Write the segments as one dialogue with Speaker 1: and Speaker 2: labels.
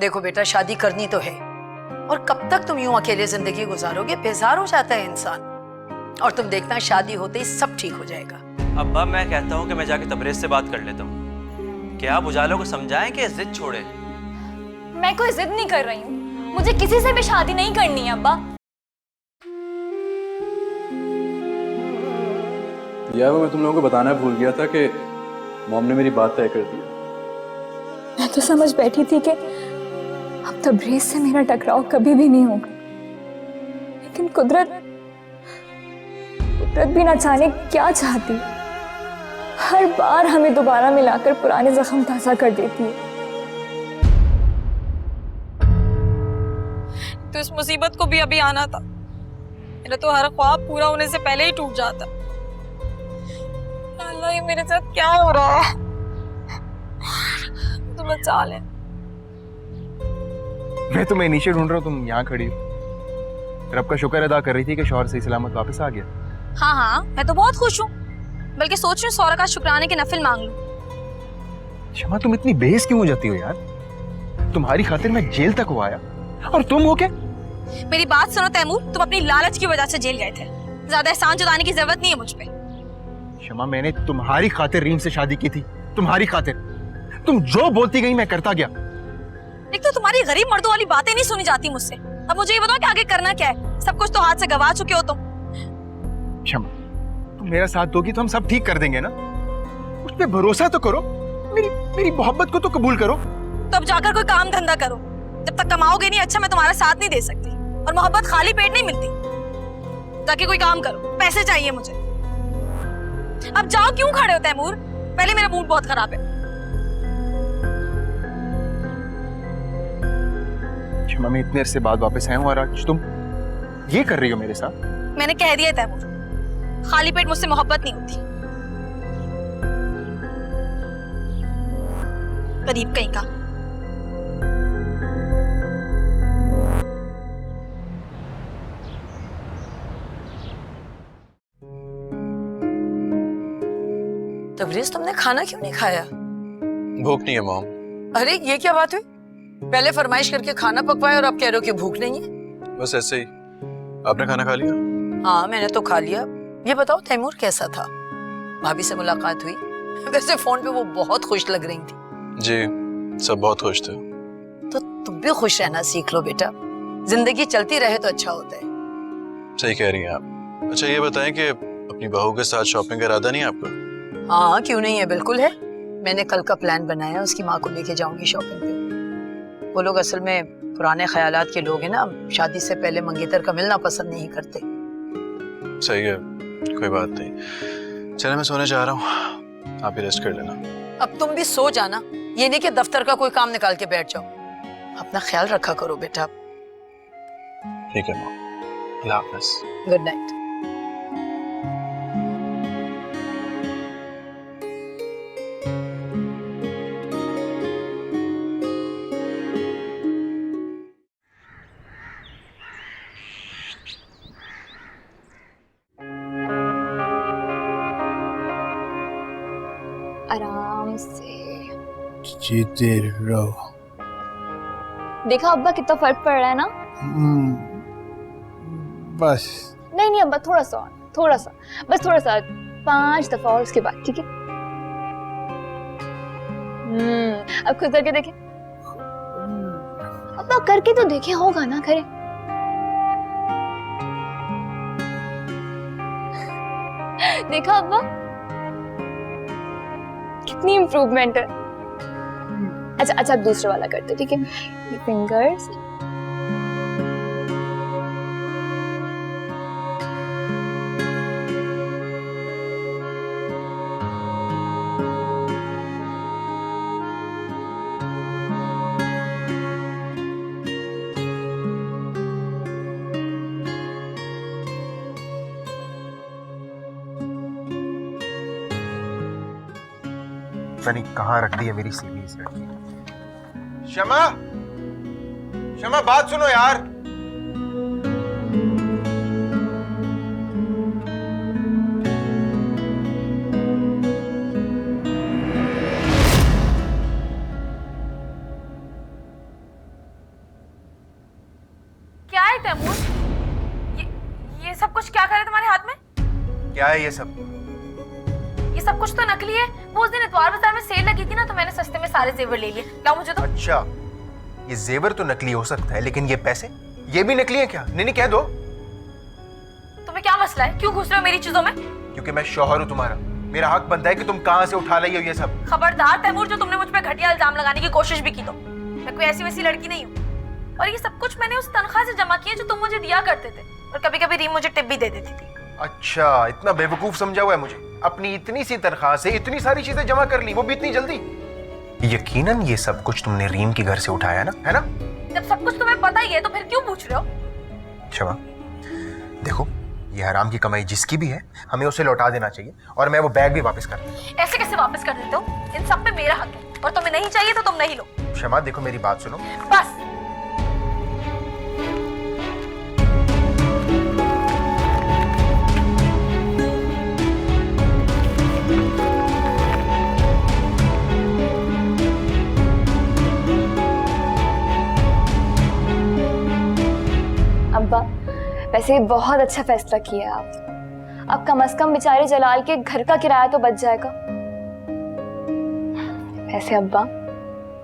Speaker 1: देखो बेटा, शादी करनी तो है, और कब तक तुम यूं अकेले जिंदगी गुजारोगे? बेजार हो जाता है इंसान। और तुम देखना, शादी होते ही सब ठीक हो जाएगा।
Speaker 2: अब्बा, मैं कहता हूँ कि मैं जाके तबरेज से बात कर लेता हूँ। क्या आप उजालों को समझाएं कि जिद छोड़े।
Speaker 3: मैं कोई जिद नहीं कर रही हूँ, मुझे किसी से भी शादी नहीं करनी है अब्बा।
Speaker 4: यार वो मैं तुम लोगों को बताना भूल गया था कि मॉम ने मेरी बात तय कर दी।
Speaker 3: मैं तो समझ बैठी थी कि अब तबरेज से मेरा टकराव कभी भी नहीं होगा, लेकिन कुदरत भी न जाने क्या चाहती, हर बार हमें दोबारा मिलाकर पुराने जख्म ताजा कर देती है।
Speaker 5: तो इस मुसीबत को भी अभी आना था। मेरा तो हर ख्वाब पूरा होने से पहले ही टूट जाता। अल्लाह, ये मेरे साथ क्या हो रहा है? तो बचा ले।
Speaker 6: मैं तुम्हें नीचे ढूंढ रहा हूँ, तुम यहाँ खड़ी हो। रब का शुक्र अदा कर रही थी कि शौहर सही सलामत वापस आ गया।
Speaker 5: हाँ, मैं तो बहुत खुश हूँ, बल्कि सोच रही हूँ सौरा का शुक्राने के नफिल मांग लूं।
Speaker 6: शमा, तुम इतनी बेइज्जत क्यों हो जाती हो यार? तुम्हारी खातिर मैं जेल तक हो आया, और तुम हो क्या?
Speaker 5: मेरी बात सुनो तैमूर, तुम अपनी लालच की वजह से जेल गए थे। ज्यादा एहसान जताने की जरूरत नहीं है मुझ पे।
Speaker 6: शमा, मैंने तुम्हारी खातिर रीम से शादी की थी, तुम्हारी खातिर। तुम जो बोलती गई मैं करता गया।
Speaker 5: एक तो तुम्हारी गरीब मर्दों वाली बातें नहीं सुनी जाती मुझसे। अब मुझे ये बताओ कि आगे करना क्या है? सब कुछ तो हाथ से गवा चुके हो तुम।
Speaker 6: शमा, तुम मेरा साथ दोगी तो हम सब ठीक कर देंगे ना? उस पे भरोसा तो करो, मेरी मोहब्बत को तो कबूल करो।
Speaker 5: तो अब जाकर कोई काम धंधा करो। जब तक कमाओगे नहीं, अच्छा मैं तुम्हारा साथ नहीं दे सकती, और मोहब्बत खाली पेट नहीं मिलती। जाके कोई काम करो, पैसे चाहिए मुझे। अब जाओ, क्यों खड़े हो तैमूर? पहले मेरा मूड बहुत खराब है।
Speaker 6: शमा, मैं इतने अरसे बाद वापस आया हूँ और आज तुम ये कर रही हो मेरे साथ?
Speaker 5: मैंने कह दिया तैमूर, खाली पेट मुझसे मोहब्बत नहीं होती। गरीब कहीं का।
Speaker 1: तबरेज, तुमने खाना क्यों नहीं खाया?
Speaker 2: भूख नहीं है मॉम।
Speaker 1: अरे ये क्या बात हुई? पहले फरमाइश करके खाना पकवाया और अब कह रहे हो कि भूख नहीं है।
Speaker 2: बस ऐसे ही। आपने खाना खा लिया?
Speaker 1: हाँ, मैंने तो खा लिया। ये बताओ, तैमूर कैसा था? भाभी से मुलाकात हुई? वैसे फोन पे वो बहुत खुश लग रही थी।
Speaker 2: जी, सब बहुत खुश थे।
Speaker 1: तो तुम भी खुश रहना सीख लो बेटा, जिंदगी चलती रहे तो अच्छा होता है।
Speaker 2: सही कह रही हैं आप। अच्छा ये बताएं कि अपनी बहू के साथ शॉपिंग का इरादा नहीं है आपका?
Speaker 1: हाँ, क्यों नहीं है, बिल्कुल है। मैंने कल का प्लान बनाया, उसकी माँ को लेके जाऊंगी शॉपिंग पे। वो लोग असल में पुराने ख्यालात के लोग हैं ना, शादी से पहले मंगेतर का मिलना पसंद नहीं करते।
Speaker 2: सही है, कोई बात नहीं। चले, मैं सोने जा रहा हूँ, आप ही रेस्ट कर लेना।
Speaker 1: अब तुम भी सो जाना, ये नहीं कि दफ्तर का कोई काम निकाल के बैठ जाओ। अपना ख्याल रखा करो बेटा।
Speaker 2: ठीक है मॉम, अल्लाह हाफ़िज़।
Speaker 1: Good night.
Speaker 3: आराम से
Speaker 7: जीते रहो।
Speaker 3: देखा अब्बा, कितना फर्क पड़ रहा है ना?
Speaker 7: बस
Speaker 3: नहीं अब्बा, थोड़ा सा और, थोड़ा सा, बस थोड़ा सा, 5 दफा और उसके बाद, ठीक है? अब खुद करके देखे। अब्बा करके तो देखे, होगा ना? करे। देखा अब्बा, कितनी इम्प्रूवमेंट है। अच्छा अब दूसरा वाला करते, ठीक है? फिंगर्स।
Speaker 6: नहीं, कहाँ रख दी है मेरी सीवी से? शमा, शमा बात सुनो यार।
Speaker 5: है तैमूर? ये सब कुछ क्या करे तुम्हारे हाथ में?
Speaker 6: क्या है ये सब?
Speaker 5: ये सब कुछ तो नकली है। वो उस दिन इतवार बाजार में सेल लगी थी ना, तो मैंने सस्ते में सारे जेवर ले लिए। लाओ मुझे तो।
Speaker 6: अच्छा, ये जेवर तो नकली हो सकता है, लेकिन ये पैसे ये भी नकली है क्या? नहीं कह दो।
Speaker 5: तुम्हें क्या मसला है? क्यों घुस रहे हो मेरी चीजों में?
Speaker 6: क्योंकि मैं शौहर हूँ तुम्हारा, मेरा हक बनता है कि तुम कहाँ से उठा लाई हो ये सब।
Speaker 5: खबरदार तैमूर, जो तुमने मुझ पर घटिया इल्जाम लगाने की कोशिश भी की तो। मैं कोई ऐसी वैसी लड़की नहीं हूँ, और ये सब कुछ मैंने उस तनख्वाह से जमा किया जो तुम मुझे दिया करते थे, और कभी कभी रीम मुझे टिप भी दे देती थी।
Speaker 6: अच्छा, इतना बेवकूफ समझा हुआ है मुझे? अपनी इतनी सी तनख्वाह से इतनी सारी चीजें जमा कर ली, वो भी इतनी जल्दी? यकीनन ये सब कुछ तुमने रीम के घर से उठाया ना, है ना?
Speaker 5: जब सब कुछ तुम्हें पता ही है तो फिर क्यों पूछ रहे हो?
Speaker 6: शमा, देखो, ये हराम की कमाई जिसकी भी है, हमें उसे लौटा देना चाहिए, और मैं वो बैग भी वापस कर दूंगा।
Speaker 5: ऐसे कैसे वापस कर देते हो? इन सब पे मेरा हक है, और तुम्हें नहीं चाहिए तो तुम नहीं लो।
Speaker 6: शमा देखो, मेरी बात सुनो।
Speaker 5: बस।
Speaker 3: अब्बा, वैसे बहुत अच्छा फैसला किया आप। अब कम से कम बेचारे जलाल के घर का किराया तो बच जाएगा। वैसे अब्बा,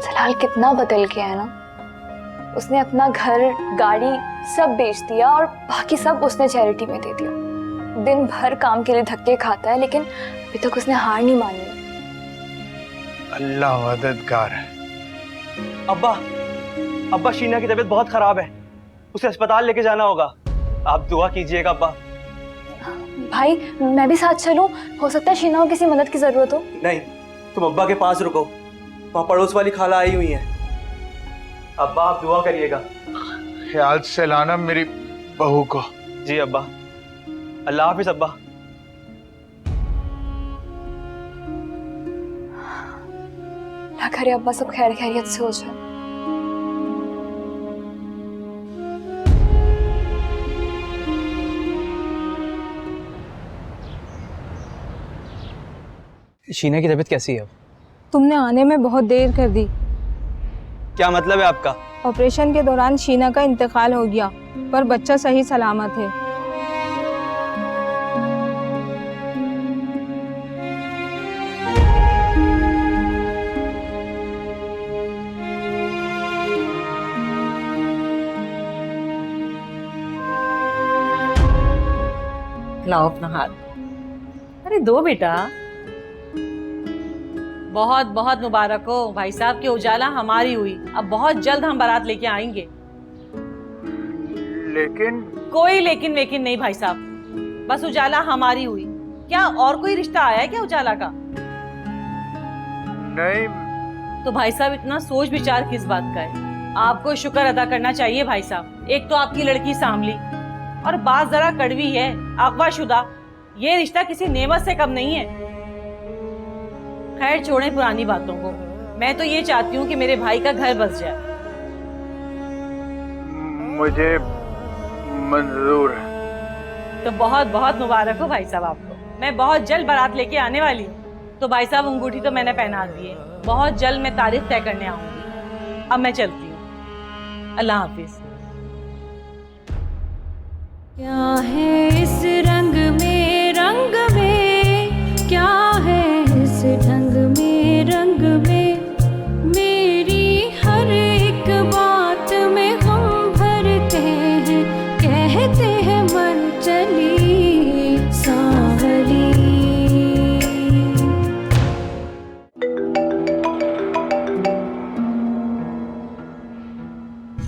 Speaker 3: जलाल कितना बदल गया है ना। उसने अपना घर, गाड़ी सब बेच दिया और बाकी सब उसने चैरिटी में दे दिया। दिन भर काम के लिए धक्के खाता है, लेकिन अभी तक उसने हार नहीं मानी।
Speaker 7: अल्लाह मददगार है।
Speaker 8: अब्बा शीना की तबीयत बहुत खराब है, उसे अस्पताल लेके जाना होगा। आप दुआ कीजिएगा अब्बा।
Speaker 3: भाई, मैं भी साथ चलूं? हो सकता है शीना को किसी मदद की जरूरत हो।
Speaker 8: नहीं, तुम अब्बा के पास रुको, वहाँ पड़ोस वाली खाला आई हुई है। अब्बा आप दुआ करिएगा।
Speaker 7: ख्याल से लाना मेरी बहू को।
Speaker 8: जी अब्बा। अल्लाह हाफिज अब्बा।
Speaker 3: अल्लाह करे अब्बा सब खैर खैरियत से हो जाए।
Speaker 8: शीना की तबीयत कैसी है अब?
Speaker 9: तुमने आने में बहुत देर कर दी।
Speaker 8: क्या मतलब है आपका?
Speaker 9: ऑपरेशन के दौरान शीना का इंतकाल हो गया, पर बच्चा सही सलामत है।
Speaker 10: लाओ अपना हाथ। अरे दो बेटा। बहुत बहुत मुबारक हो भाई साहब की उजाला हमारी हुई। अब बहुत जल्द हम बारात लेके आएंगे।
Speaker 7: लेकिन
Speaker 10: कोई लेकिन वेकिन नहीं भाई साहब, बस उजाला हमारी हुई। क्या और कोई रिश्ता आया है क्या उजाला का?
Speaker 7: नहीं।
Speaker 10: तो भाई साहब इतना सोच विचार किस बात का है? आपको शुक्र अदा करना चाहिए भाई साहब। एक तो आपकी लड़की सांभली, और बात जरा कड़वी है, अगवाशुदा। ये रिश्ता किसी नेमत से कम नहीं है। खैर छोड़ें पुरानी बातों को। मैं तो ये चाहती हूँ कि मेरे भाई का घर बस जाए।
Speaker 7: मुझे मंजूर है।
Speaker 10: तो बहुत बहुत मुबारक हो भाई साहब आपको। मैं बहुत जल्द बारात लेके आने वाली हूँ। तो भाई साहब अंगूठी तो मैंने पहना दी है, बहुत जल्द मैं तारीख तय करने आऊंगी। अब मैं चलती हूँ। अल्लाह हाफिज।
Speaker 11: क्या है इस रंग में, क्या है इस ढंग में, मेरी हर एक बात में हम भरते हैं, कहते हैं मन चली सांवली।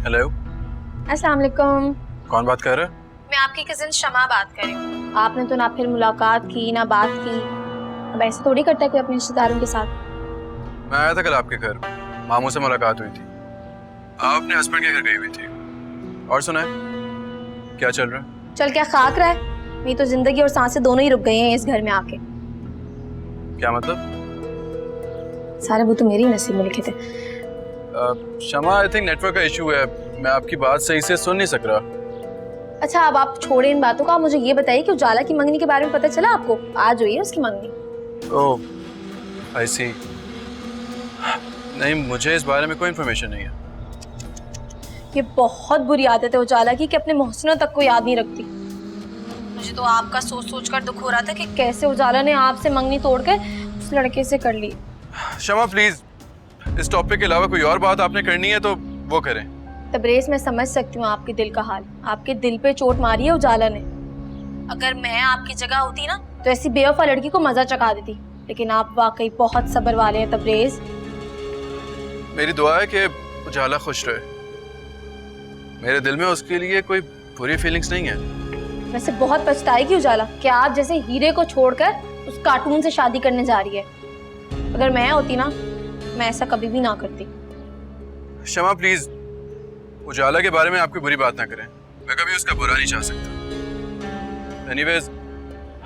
Speaker 2: हेलो,
Speaker 3: अस्सलाम वालेकुम।
Speaker 2: कौन बात कर रहा है?
Speaker 5: मैं आपकी कजिन शमा बात कर रही हूँ। आपने तो ना फिर मुलाकात की ना बात की। अब ऐसे थोड़ी करता है कोई अपने रिश्तेदारों के साथ।
Speaker 2: मैं आया था कल आपके घर, मामू से मुलाकात हुई थी। आप अपने हस्बैंड के घर गई हुई थी। और सुनाए, क्या चल रहा है?
Speaker 5: चल क्या खाक रहा है? मेरी तो जिंदगी और सांसें दोनों ही रुक गई हैं इस घर में आके।
Speaker 2: क्या मतलब?
Speaker 5: सारे वो तो मेरी नसीब में लिखे थे।
Speaker 2: शमा, आई थिंक नेटवर्क का इशू है, मैं आपकी बात सही से सुन नहीं सक रहा।
Speaker 5: अच्छा अब आप छोड़े इन बातों का, मुझे ये बताइए कि उजाला की मंगनी के बारे में पता चला आपको? आज हुई है उसकी मंगनी।
Speaker 2: ओह, आई सी। नहीं, मुझे इस बारे में कोई इन्फॉर्मेशन नहीं है।
Speaker 5: ये बहुत बुरी आदत है उजाला की कि अपने मोहसिनों तक को याद नहीं रखती। मुझे तो आपका सोच सोच कर दुख हो रहा था कि कैसे उजाला ने आपसे मंगनी तोड़कर उस लड़के से कर ली।
Speaker 2: शमा प्लीज, इस टॉपिक के अलावा कोई और बात आपने करनी है तो वो करें।
Speaker 5: तबरेज, मैं समझ सकती हूँ आपके दिल का हाल। आपके दिल पे चोट मारी है उजाला ने। अगर मैं आपकी जगह होती ना तो ऐसी बेवफा लड़की को मजा चखा देती, लेकिन आप वाकई बहुत सब्र वाले हैं तबरेज।
Speaker 2: मेरी दुआ है कि उजाला खुश रहे। मेरे दिल में उसके लिए कोई बुरी फीलिंग्स नहीं है।
Speaker 5: वैसे बहुत पछताएगी उजाला कि आप जैसे हीरे को छोड़कर उस कार्टून से शादी करने जा रही है। अगर मैं होती ना, मैं ऐसा कभी भी ना करती।
Speaker 2: शमा प्लीज, उजाला के बारे में आप कोई बुरी बात ना करें। मैं कभी उसका बुरा नहीं चाह सकता। एनीवेज,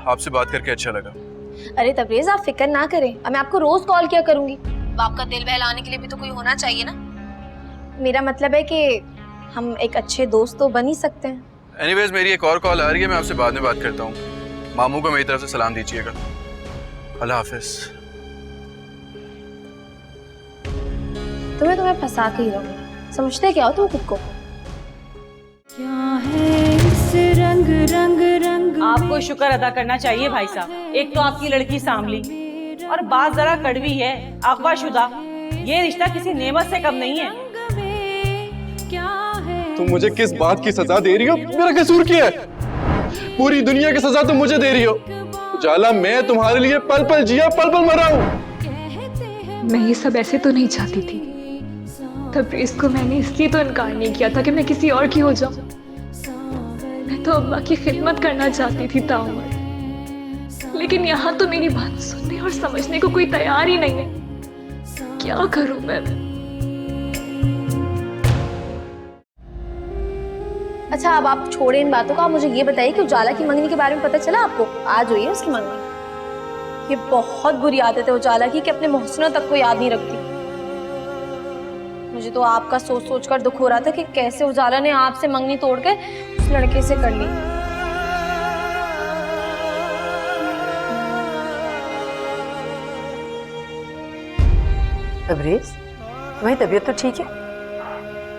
Speaker 2: आपसे बात करके अच्छा लगा।
Speaker 5: अरे तबरेज, आप फिक्र ना करें, अब मैं आपको रोज कॉल किया करूंगी। अब आपका दिल बहलाने के लिए भी तो कोई होना चाहिए ना। मेरा मतलब है कि हम एक अच्छे दोस्त तो बन ही सकते हैं।
Speaker 2: एनीवेज, मेरी एक और कॉल आ रही है, मैं आपसे बाद में बात करता हूँ। मामू को मेरी तरफ से सलाम दीजिएगा। अल्लाह हाफिज।
Speaker 5: तुम्हें फंसा के ही रहूंगी। समझते क्या हो तुम खुद को?
Speaker 11: क्या है इस रंग रंग रंग
Speaker 10: आपको शुक्र अदा करना चाहिए भाई साहब। एक तो आपकी लड़की सांभली और बात जरा कड़वी है, अगवाशुदा। ये रिश्ता किसी नेमत से कम नहीं है।
Speaker 4: तुम मुझे किस बात की सजा दे रही हो? मेरा कसूर क्या है? पूरी दुनिया की सजा तुम मुझे दे रही हो। उजाला, मैं तुम्हारे लिए पल पल जिया पल पल मरा हूँ।
Speaker 3: मैं ये सब ऐसे तो नहीं चाहती थी। तबरेज को मैंने इसलिए तो इनकार नहीं किया था कि मैं किसी और की हो जाऊं। मैं तो अब्बा की खिदमत करना चाहती थी ताउम्र, लेकिन यहाँ तो मेरी बात सुनने और समझने को कोई तैयार ही नहीं है। क्या करूं मैं?
Speaker 5: अच्छा, अब आप छोड़े इन बातों को। आप मुझे ये बताइए कि उजाला की मंगनी के बारे में पता चला आपको? आज हुई है उसकी मंगनी। ये बहुत बुरी आदत है उजाला की कि अपने मोहसिनों तक को याद नहीं रखती। मुझे तो आपका सोच सोच कर दुख हो रहा था कि कैसे उजाला ने आपसे मंगनी तोड़कर उस लड़के से कर ली।
Speaker 1: तबरेज, तुम्हारी तबीयत तो ठीक है?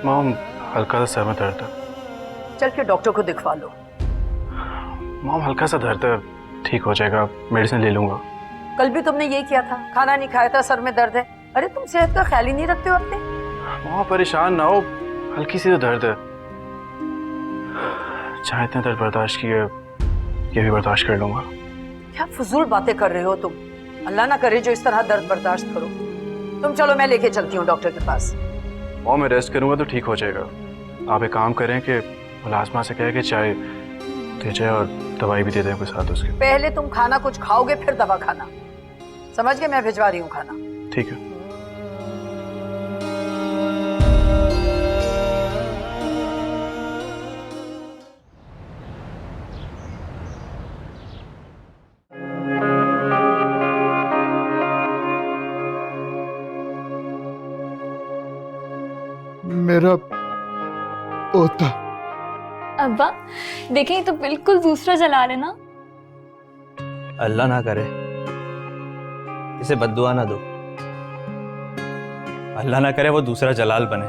Speaker 2: मॉम, हल्का सा सर में दर्द है।
Speaker 1: चल के डॉक्टर को दिखवा लो।
Speaker 2: मॉम, हल्का सा दर्द है, ठीक हो जाएगा, मेडिसिन ले लूंगा।
Speaker 1: कल भी तुमने ये किया था, खाना नहीं खाया था, सर में दर्द है। अरे तुम सेहत का ख्याल ही नहीं रखते हो अपने।
Speaker 2: मॉम, परेशान ना हो, हल्की सी तो दर्द है। चाहे इतने दर्द बर्दाश्त किए, ये भी बर्दाश्त कर लूंगा।
Speaker 1: क्या फजूल बातें कर रहे हो तुम? अल्लाह ना करे जो इस तरह दर्द बर्दाश्त करो। तुम चलो, मैं लेके चलती हूँ डॉक्टर के पास।
Speaker 2: मॉम, मैं रेस्ट करूंगा तो ठीक हो जाएगा। आप एक काम करें कि मुलाजमा से कहे कि चाय दे जाए और दवाई भी दे दें कुछ साथ उसके।
Speaker 1: पहले तुम खाना कुछ खाओगे, फिर दवा खाना। समझ गए? मैं भिजवा रही हूँ खाना।
Speaker 2: ठीक है।
Speaker 7: मेरा पोता।
Speaker 3: अब्बा देखें, ये तो बिल्कुल दूसरा जलाल है ना।
Speaker 8: अल्लाह ना करे, इसे बद्दुआ ना दो। अल्लाह ना करे वो दूसरा जलाल बने।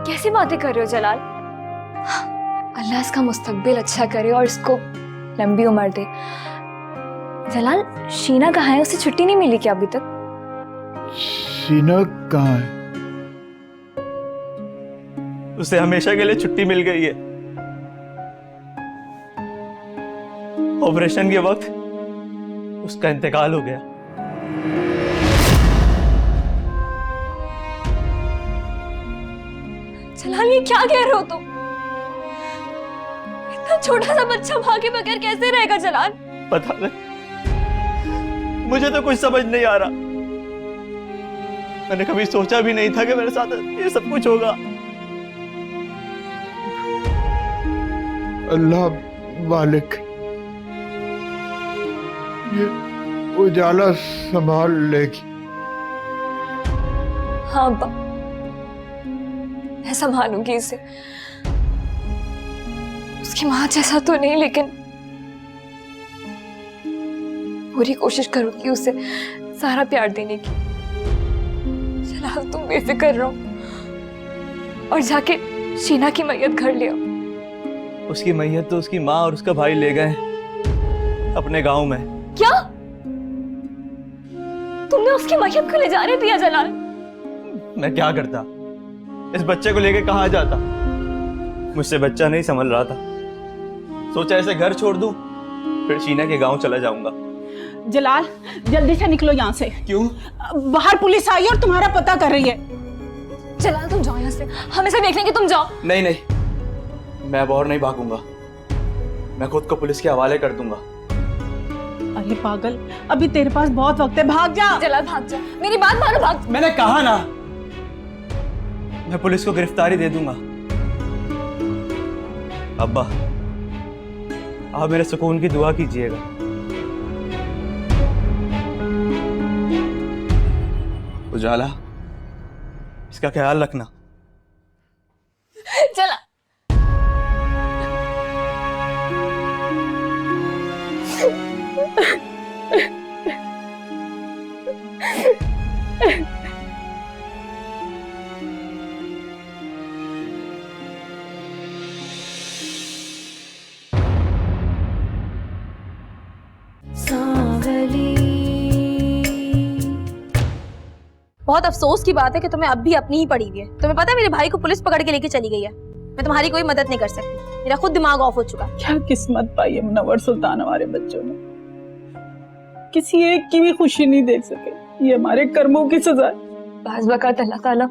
Speaker 3: कैसी बातें कर रहे हो जलाल? अल्लाह इसका मुस्तकबिल अच्छा करे और इसको लंबी उम्र दे। जलाल, शीना कहाँ है? उसे छुट्टी नहीं मिली क्या अभी तक?
Speaker 7: शीना कहाँ है?
Speaker 8: उसे हमेशा के लिए छुट्टी मिल गई है। ऑपरेशन के वक्त उसका इंतकाल हो गया।
Speaker 3: जलाल, ये क्या कह रहे हो तुम? इतना छोटा सा बच्चा मां के बगैर कैसे रहेगा जलाल?
Speaker 8: पता नहीं, मुझे तो कुछ समझ नहीं आ रहा। मैंने कभी सोचा भी नहीं था कि मेरे साथ ये सब कुछ होगा।
Speaker 7: अल्लाह मालिक, ये उजाला संभाल लेगी।
Speaker 3: हाँ अब्बा, मैं संभालूंगी इसे। उसकी माँ जैसा तो नहीं, लेकिन पूरी कोशिश करूंगी उसे सारा प्यार देने की। जलाल, तुम बेफिक्र रहो। और जाके शीना की मैयत घर ले आओ।
Speaker 8: उसकी मैयत तो उसकी माँ और उसका भाई ले गए अपने गांव में।
Speaker 3: क्या? तुमने उसकी मैयत को ले जाने दिया जलाल?
Speaker 8: मैं क्या करता, इस बच्चे को लेके कहाँ जाता? मुझसे बच्चा नहीं संभल रहा था, सोचा ऐसे घर छोड़ दूं, फिर शीना के गांव चला जाऊंगा।
Speaker 9: जलाल जल्दी से निकलो यहाँ से।
Speaker 8: क्यों?
Speaker 9: बाहर पुलिस आई है और तुम्हारा पता कर रही है।
Speaker 3: जलाल तुम जाओ यहाँ से, हम इसे देख लेंगे, तुम जाओ।
Speaker 8: नहीं नहीं, मैं अब और नहीं भागूंगा, मैं खुद को पुलिस के हवाले कर दूंगा।
Speaker 9: अरे पागल, अभी तेरे पास बहुत वक्त है, भाग जा।
Speaker 3: जलाल भाग जा, मेरी बात मानो, भाग।
Speaker 8: मैंने कहा ना, मैं पुलिस को गिरफ्तारी दे दूंगा। अब्बा, आप मेरे सुकून की दुआ कीजिएगा। उजाला, इसका ख्याल रखना।
Speaker 3: चला।
Speaker 5: बहुत अफसोस की बात है कि तुम्हें अब भी अपनी ही पड़ी हुई है। तुम्हें पता है मेरे भाई को पुलिस पकड़ के लेके चली गई है। मैं तुम्हारी कोई मदद नहीं कर सकती, मेरा खुद दिमाग ऑफ हो चुका।
Speaker 9: क्या किस्मत पाई है मुनव्वर सुल्तान हमारे बच्चों ने, किसी एक की भी खुशी नहीं देख सके। ये हमारे कर्मों की सजा है।
Speaker 3: बाज़ वक़्त अल्लाह ताला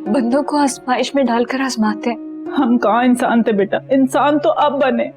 Speaker 3: बंदों को आजमाइश में डालकर आजमाते हैं।
Speaker 9: हम कहाँ इंसान थे बेटा, इंसान तो अब बने।